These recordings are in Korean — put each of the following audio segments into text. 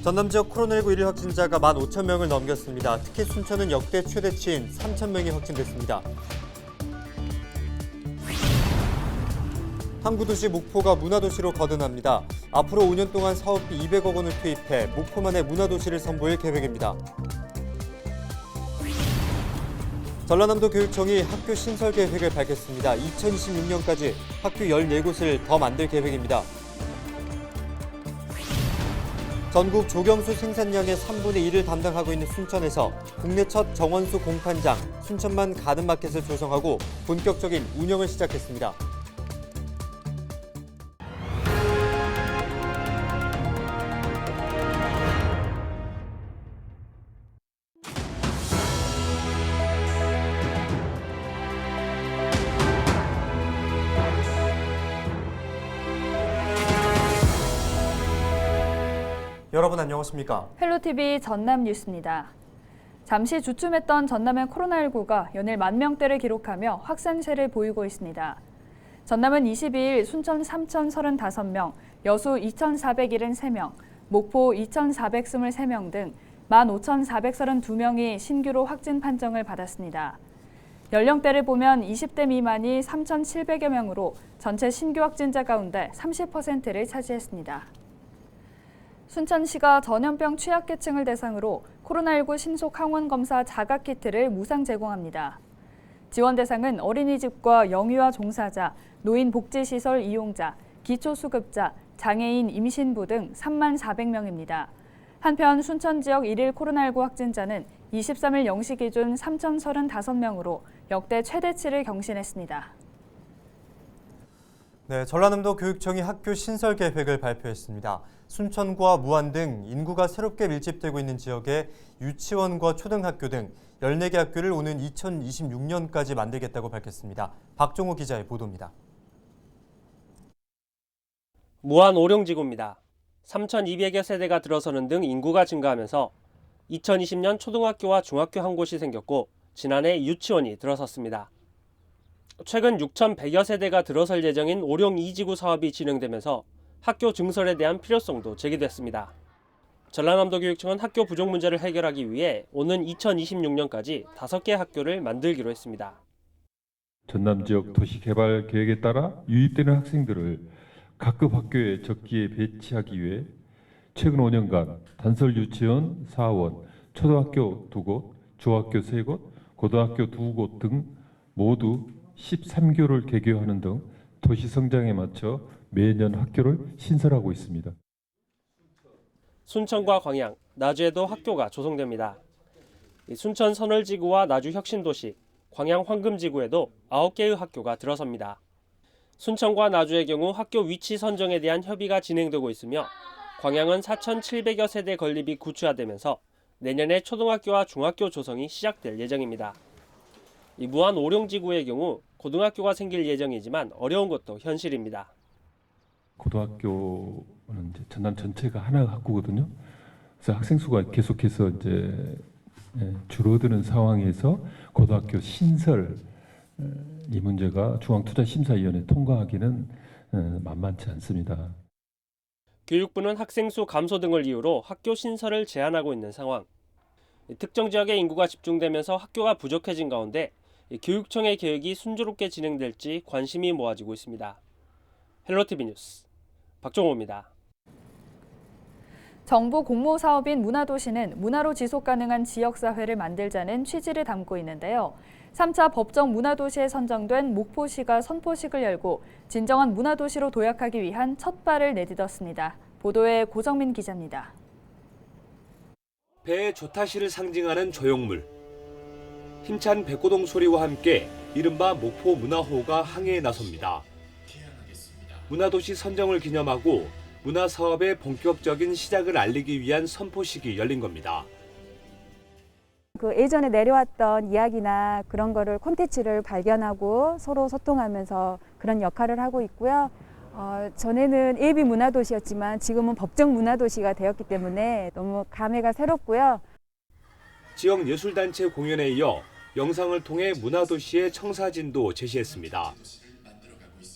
전남 지역 코로나19 1일 확진자가 15,000명을 넘겼습니다. 특히 순천은 역대 최대치인 3,000명이 확진됐습니다. 항구도시 목포가 문화도시로 거듭납니다. 앞으로 5년 동안 사업비 200억 원을 투입해 목포만의 문화도시를 선보일 계획입니다. 전라남도 교육청이 학교 신설 계획을 밝혔습니다. 2026년까지 학교 14곳을 더 만들 계획입니다. 전국 조경수 생산량의 3분의 1을 담당하고 있는 순천에서 국내 첫 정원수 공판장 순천만 가든마켓을 조성하고 본격적인 운영을 시작했습니다. 여러분 안녕하십니까? 헬로TV 전남 뉴스입니다. 잠시 주춤했던 전남의 코로나19가 연일 10,000대를 기록하며 확산세를 보이고 있습니다. 전남은 22일 순천 3,035명, 여수 2,473명, 목포 2,423명 등 15,432명이 신규로 확진 판정을 받았습니다. 연령대를 보면 20대 미만이 3,700여 명으로 전체 신규 확진자 가운데 30%를 차지했습니다. 순천시가 전염병 취약계층을 대상으로 코로나19 신속 항원 검사 자가 키트를 무상 제공합니다. 지원 대상은 어린이집과 영유아 종사자, 노인복지시설 이용자, 기초수급자, 장애인, 임신부 등 34,000명입니다. 한편 순천 지역 1일 코로나19 확진자는 23일 0시 기준 3,035명으로 역대 최대치를 경신했습니다. 네, 전라남도 교육청이 학교 신설 계획을 발표했습니다. 순천과 무안 등 인구가 새롭게 밀집되고 있는 지역에 유치원과 초등학교 등 14개 학교를 오는 2026년까지 만들겠다고 밝혔습니다. 박종호 기자의 보도입니다. 무안 오룡지구입니다. 3,200여 세대가 들어서는 등 인구가 증가하면서 2020년 초등학교와 중학교 한 곳이 생겼고 지난해 유치원이 들어섰습니다. 최근 6,100여 세대가 들어설 예정인 오룡 2지구 사업이 진행되면서 학교 증설에 대한 필요성도 제기됐습니다. 전라남도 교육청은 학교 부족 문제를 해결하기 위해 오는 2026년까지 5개 학교를 만들기로 했습니다. 전남 지역 도시개발 계획에 따라 유입되는 학생들을 각급 학교에 적기에 배치하기 위해 최근 5년간 단설 유치원 4원, 초등학교 2곳, 중학교 3곳, 고등학교 2곳 등 모두 13교를 개교하는 등 도시 성장에 맞춰 매년 학교를 신설하고 있습니다. 순천과 광양, 나주에도 학교가 조성됩니다. 순천 선월지구와 나주 혁신도시, 광양 황금지구에도 9개의 학교가 들어섭니다. 순천과 나주의 경우 학교 위치 선정에 대한 협의가 진행되고 있으며 광양은 4,700여 세대 건립이 구체화되면서 내년에 초등학교와 중학교 조성이 시작될 예정입니다. 이 무안 오룡지구의 경우 고등학교가 생길 예정이지만 어려운 것도 현실입니다. 고등학교는 이제 전남 전체가 하나 학구거든요. 그래서 학생 수가 계속해서 이제 줄어드는 상황에서 고등학교 신설 이 문제가 중앙투자심사위원회 통과하기는 만만치 않습니다. 교육부는 학생 수 감소 등을 이유로 학교 신설을 제한하고 있는 상황. 특정 지역의 인구가 집중되면서 학교가 부족해진 가운데 교육청의 계획이 순조롭게 진행될지 관심이 모아지고 있습니다. 헬로TV 뉴스 박종호입니다. 정부 공모 사업인 문화도시는 문화로 지속 가능한 지역사회를 만들자는 취지를 담고 있는데요. 3차 법정 문화도시에 선정된 목포시가 선포식을 열고 진정한 문화도시로 도약하기 위한 첫 발을 내딛었습니다. 보도에 고정민 기자입니다. 배의 조타시를 상징하는 조형물. 힘찬 백고동 소리와 함께 이른바 목포 문화호가 항해에 나섭니다. 문화도시 선정을 기념하고 문화사업의 본격적인 시작을 알리기 위한 선포식이 열린 겁니다. 그 예전에 내려왔던 이야기나 그런 거를 콘텐츠를 발견하고 서로 소통하면서 그런 역할을 하고 있고요. 전에는 예비 문화도시였지만 지금은 법정 문화도시가 되었기 때문에 너무 감회가 새롭고요. 지역 예술단체 공연에 이어 영상을 통해 문화도시의 청사진도 제시했습니다.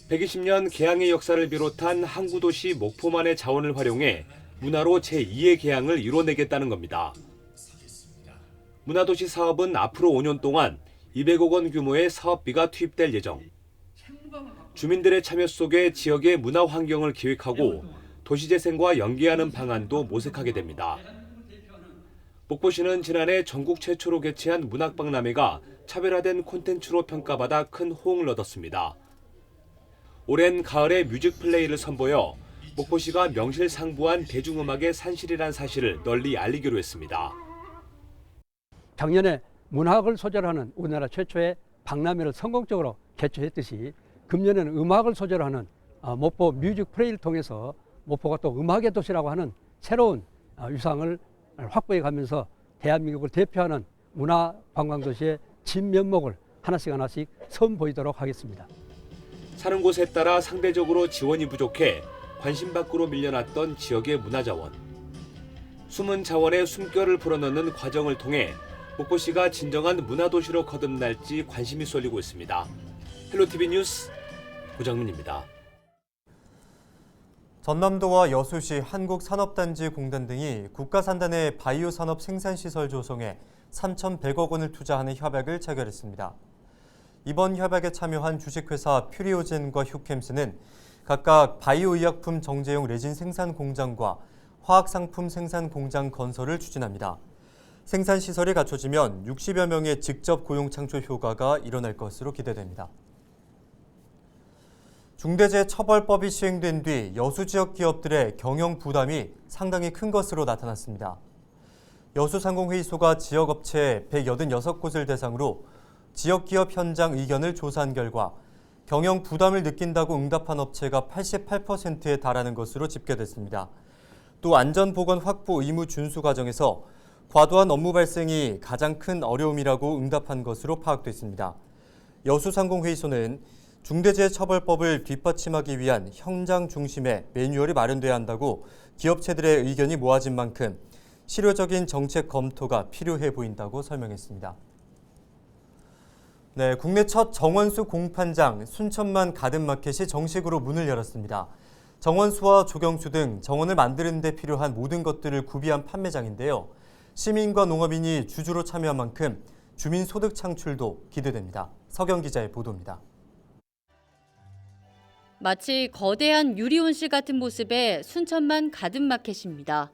120년 개항의 역사를 비롯한 항구도시 목포만의 자원을 활용해 문화로 제2의 개항을 이뤄내겠다는 겁니다. 문화도시 사업은 앞으로 5년 동안 200억 원 규모의 사업비가 투입될 예정. 주민들의 참여 속에 지역의 문화 환경을 기획하고 도시재생과 연계하는 방안도 모색하게 됩니다. 목포시는 지난해 전국 최초로 개최한 문학박람회가 차별화된 콘텐츠로 평가받아 큰 호응을 얻었습니다. 올해는 가을에 뮤직 플레이를 선보여 목포시가 명실상부한 대중음악의 산실이란 사실을 널리 알리기로 했습니다. 작년에 문학을 소재로 하는 우리나라 최초의 박람회를 성공적으로 개최했듯이 금년에는 음악을 소재로 하는 목포 뮤직 플레이를 통해서 목포가 또 음악의 도시라고 하는 새로운 위상을 확보해 가면서 대한민국을 대표하는 문화 관광도시의 진면목을 하나씩 선보이도록 하겠습니다. 사는 곳에 따라 상대적으로 지원이 부족해 관심 밖으로 밀려났던 지역의 문화자원. 숨은 자원의 숨결을 불어넣는 과정을 통해 목포시가 진정한 문화도시로 거듭날지 관심이 쏠리고 있습니다. 헬로티비 뉴스 고정민입니다. 전남도와 여수시 한국산업단지공단 등이 국가산단의 바이오 산업 생산시설 조성에 3,100억 원을 투자하는 협약을 체결했습니다. 이번 협약에 참여한 주식회사 퓨리오젠과 휴캠스는 각각 바이오 의약품 정제용 레진 생산 공장과 화학상품 생산 공장 건설을 추진합니다. 생산시설이 갖춰지면 60여 명의 직접 고용 창출 효과가 일어날 것으로 기대됩니다. 중대재해처벌법이 시행된 뒤 여수 지역 기업들의 경영 부담이 상당히 큰 것으로 나타났습니다. 여수상공회의소가 지역업체 186곳을 대상으로 지역기업 현장 의견을 조사한 결과 경영 부담을 느낀다고 응답한 업체가 88%에 달하는 것으로 집계됐습니다. 또 안전보건 확보 의무 준수 과정에서 과도한 업무 발생이 가장 큰 어려움이라고 응답한 것으로 파악됐습니다. 여수상공회의소는 중대재해처벌법을 뒷받침하기 위한 현장 중심의 매뉴얼이 마련돼야 한다고 기업체들의 의견이 모아진 만큼 실효적인 정책 검토가 필요해 보인다고 설명했습니다. 네, 국내 첫 정원수 공판장 순천만 가든마켓이 정식으로 문을 열었습니다. 정원수와 조경수 등 정원을 만드는 데 필요한 모든 것들을 구비한 판매장인데요. 시민과 농업인이 주주로 참여한 만큼 주민 소득 창출도 기대됩니다. 서경 기자의 보도입니다. 마치 거대한 유리온실 같은 모습의 순천만 가든마켓입니다.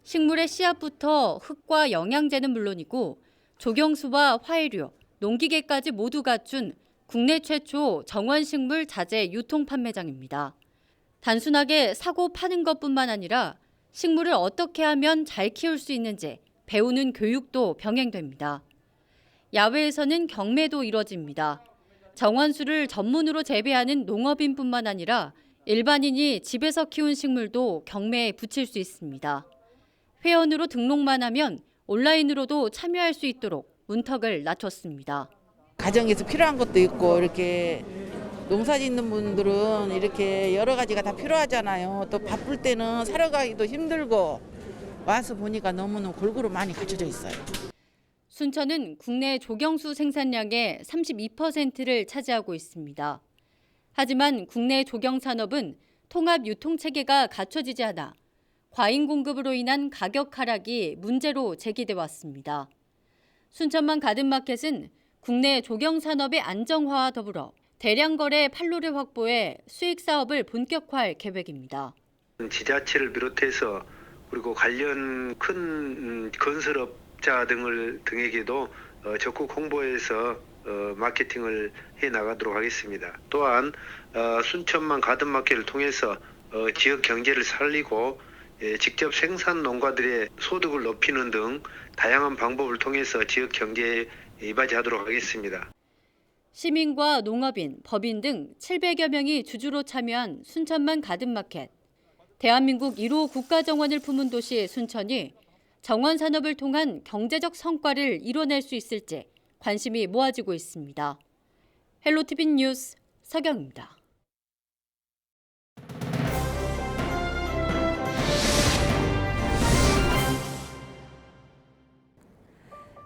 식물의 씨앗부터 흙과 영양제는 물론이고 조경수와 화해류, 농기계까지 모두 갖춘 국내 최초 정원식물 자재 유통 판매장입니다. 단순하게 사고 파는 것뿐만 아니라 식물을 어떻게 하면 잘 키울 수 있는지 배우는 교육도 병행됩니다. 야외에서는 경매도 이뤄집니다. 정원수를 전문으로 재배하는 농업인뿐만 아니라 일반인이 집에서 키운 식물도 경매에 붙일 수 있습니다. 회원으로 등록만 하면 온라인으로도 참여할 수 있도록 문턱을 낮췄습니다. 가정에서 필요한 것도 있고 이렇게 농사 짓는 분들은 이렇게 여러 가지가 다 필요하잖아요. 또 바쁠 때는 사러 가기도 힘들고 와서 보니까 너무너무 골고루 많이 갖춰져 있어요. 순천은 국내 조경수 생산량의 32%를 차지하고 있습니다. 하지만 국내 조경 산업은 통합 유통 체계가 갖춰지지 않아 과잉 공급으로 인한 가격 하락이 문제로 제기돼 왔습니다. 순천만 가든마켓은 국내 조경 산업의 안정화와 더불어 대량 거래 판로를 확보해 수익 사업을 본격화할 계획입니다. 지자체를 비롯해서 그리고 관련 큰 건설업자 등에게도 적극 홍보해서 마케팅을 해 나가도록 하겠습니다. 또한 순천만 가든마켓을 통해서 지역 경제를 살리고 직접 생산 농가들의 소득을 높이는 등 다양한 방법을 통해서 지역 경제에 이바지하도록 하겠습니다. 시민과 농업인, 법인 등 700여 명이 주주로 참여한 순천만 가든마켓. 대한민국 1호 국가정원을 품은 도시 순천이 정원 산업을 통한 경제적 성과를 이뤄낼 수 있을지 관심이 모아지고 있습니다. 헬로티비 뉴스 서경입니다.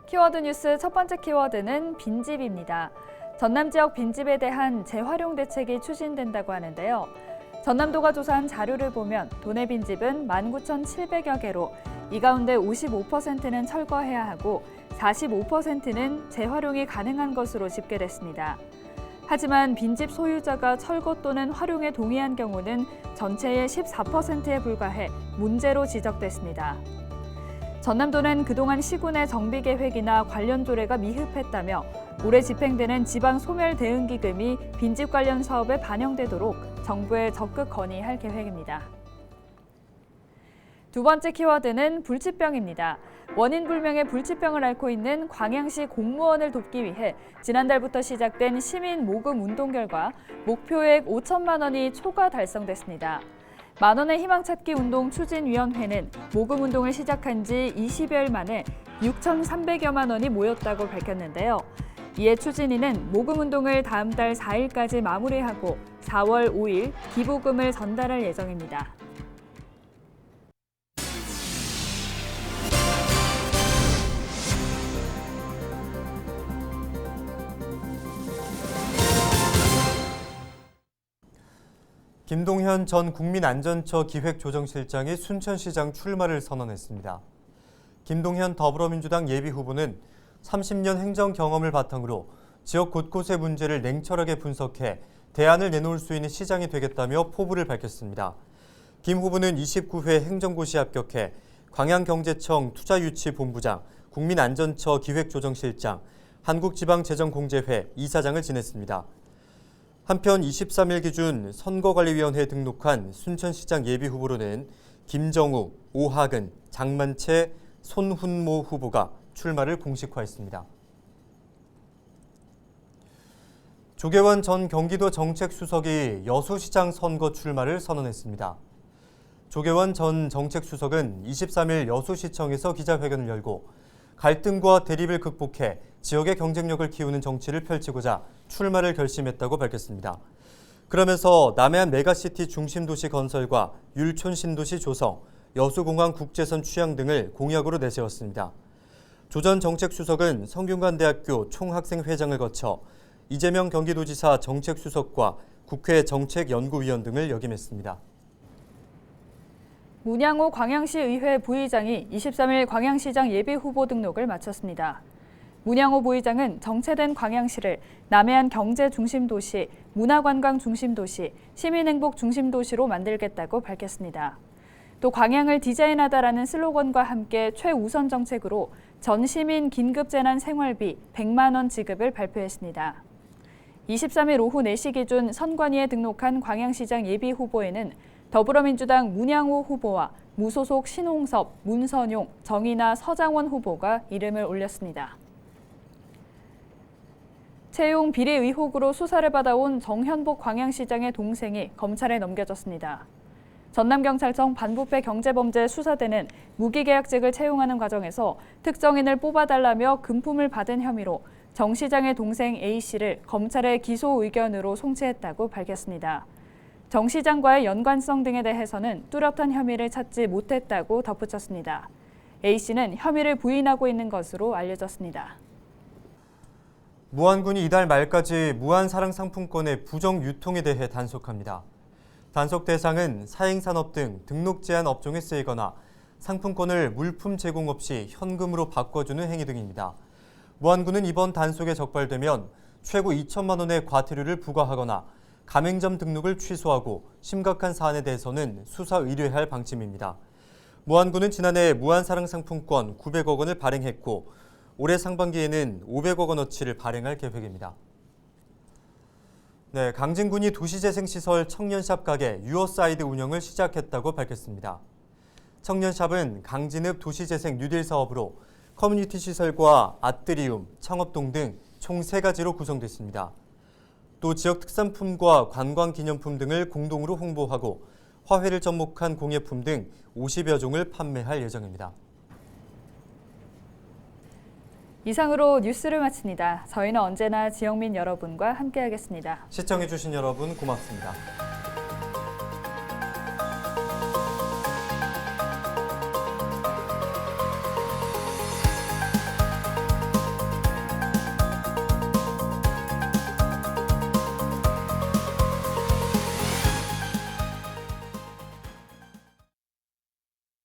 키워드 뉴스 첫 번째 키워드는 빈집입니다. 전남 지역 빈집에 대한 재활용 대책이 추진된다고 하는데요. 전남도가 조사한 자료를 보면 도내 빈집은 19,700여 개로 이 가운데 55%는 철거해야 하고 45%는 재활용이 가능한 것으로 집계됐습니다. 하지만 빈집 소유자가 철거 또는 활용에 동의한 경우는 전체의 14%에 불과해 문제로 지적됐습니다. 전남도는 그동안 시군의 정비 계획이나 관련 조례가 미흡했다며 올해 집행되는 지방 소멸 대응 기금이 빈집 관련 사업에 반영되도록 정부에 적극 건의할 계획입니다. 두 번째 키워드는 불치병입니다. 원인 불명의 불치병을 앓고 있는 광양시 공무원을 돕기 위해 지난달부터 시작된 시민 모금 운동 결과 목표액 5천만 원이 초과 달성됐습니다. 만원의 희망찾기 운동 추진위원회는 모금 운동을 시작한 지 20여일 만에 6,300여만 원이 모였다고 밝혔는데요. 이에 추진위는 모금 운동을 다음 달 4일까지 마무리하고 4월 5일 기부금을 전달할 예정입니다. 김동현 전 국민안전처 기획조정실장이 순천시장 출마를 선언했습니다. 김동현 더불어민주당 예비후보는 30년 행정 경험을 바탕으로 지역 곳곳의 문제를 냉철하게 분석해 대안을 내놓을 수 있는 시장이 되겠다며 포부를 밝혔습니다. 김 후보는 29회 행정고시 합격해 광양경제청 투자유치본부장, 국민안전처 기획조정실장, 한국지방재정공제회 이사장을 지냈습니다. 한편 23일 기준 선거관리위원회에 등록한 순천시장 예비후보로는 김정우, 오하근, 장만채, 손훈모 후보가 출마를 공식화했습니다. 조계원 전 경기도 정책수석이 여수시장 선거 출마를 선언했습니다. 조계원 전 정책수석은 23일 여수시청에서 기자회견을 열고 갈등과 대립을 극복해 지역의 경쟁력을 키우는 정치를 펼치고자 출마를 결심했다고 밝혔습니다. 그러면서 남해안 메가시티 중심도시 건설과 율촌 신도시 조성, 여수공항 국제선 취향 등을 공약으로 내세웠습니다. 조 전 정책수석은 성균관대학교 총학생회장을 거쳐 이재명 경기도지사 정책수석과 국회 정책연구위원 등을 역임했습니다. 문양호 광양시의회 부의장이 23일 광양시장 예비후보 등록을 마쳤습니다. 문양호 부의장은 정체된 광양시를 남해안 경제 중심도시, 문화관광 중심도시, 시민행복 중심도시로 만들겠다고 밝혔습니다. 또 광양을 디자인하다라는 슬로건과 함께 최우선 정책으로 전 시민 긴급재난 생활비 100만 원 지급을 발표했습니다. 23일 오후 4시 기준 선관위에 등록한 광양시장 예비후보에는 더불어민주당 문양호 후보와 무소속 신홍섭, 문선용, 정인아, 서장원 후보가 이름을 올렸습니다. 채용 비리 의혹으로 수사를 받아온 정현복 광양시장의 동생이 검찰에 넘겨졌습니다. 전남경찰청 반부패 경제범죄수사대는 무기계약직을 채용하는 과정에서 특정인을 뽑아달라며 금품을 받은 혐의로 정 시장의 동생 A씨를 검찰의 기소 의견으로 송치했다고 밝혔습니다. 정 시장과의 연관성 등에 대해서는 뚜렷한 혐의를 찾지 못했다고 덧붙였습니다. A씨는 혐의를 부인하고 있는 것으로 알려졌습니다. 무안군이 이달 말까지 무안사랑상품권의 부정 유통에 대해 단속합니다. 단속 대상은 사행산업 등 등록 제한 업종에 쓰이거나 상품권을 물품 제공 없이 현금으로 바꿔주는 행위 등입니다. 무안군은 이번 단속에 적발되면 최고 2천만 원의 과태료를 부과하거나 가맹점 등록을 취소하고 심각한 사안에 대해서는 수사 의뢰할 방침입니다. 무안군은 지난해 무안사랑상품권 900억 원을 발행했고 올해 상반기에는 500억 원어치를 발행할 계획입니다. 네, 강진군이 도시재생시설 청년샵 가게 유어사이드 운영을 시작했다고 밝혔습니다. 청년샵은 강진읍 도시재생 뉴딜 사업으로 커뮤니티 시설과 아트리움, 창업동 등 총 3가지로 구성됐습니다. 또 지역 특산품과 관광기념품 등을 공동으로 홍보하고 화훼를 접목한 공예품 등 50여 종을 판매할 예정입니다. 이상으로 뉴스를 마칩니다. 저희는 언제나 지역민 여러분과 함께하겠습니다. 시청해주신 여러분 고맙습니다.